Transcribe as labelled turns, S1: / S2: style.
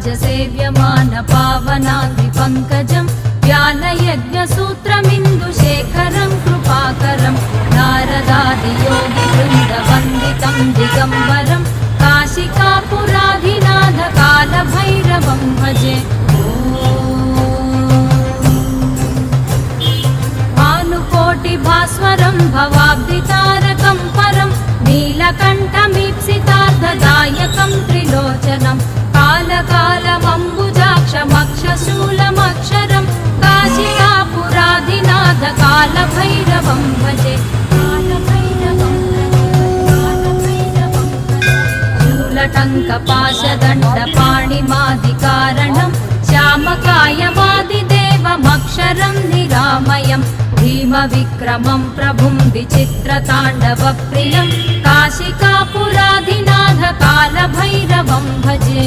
S1: सेव्यमान पावनाद्रिपङ्कजं ज्ञानयज्ञसूत्रमिन्दुशेखरं कृपाकरं नारदादियोगिवृन्दवन्दितं दिगम्बरं काशिकापुराधिनाथ कालभैरवं भजे। भानुकोटिभास्वरं भवाब्धितारकं परं नीलकण्ठमीप्सितार्थदायकं त्रिलोचनं कालकालमम्बुजाक्षमक्षशूलमक्षरं काशिकापुराधिनाथ कालभैरवं भजे। शूलटङ्कपाशदण्डपाणिमादिकारणं श्यामकायवादिदेवमक्षरं निरामयं भीमविक्रमं प्रभुं विचित्रताण्डवप्रियं काशिकापुराधिनाथ कालभैरवं भजे।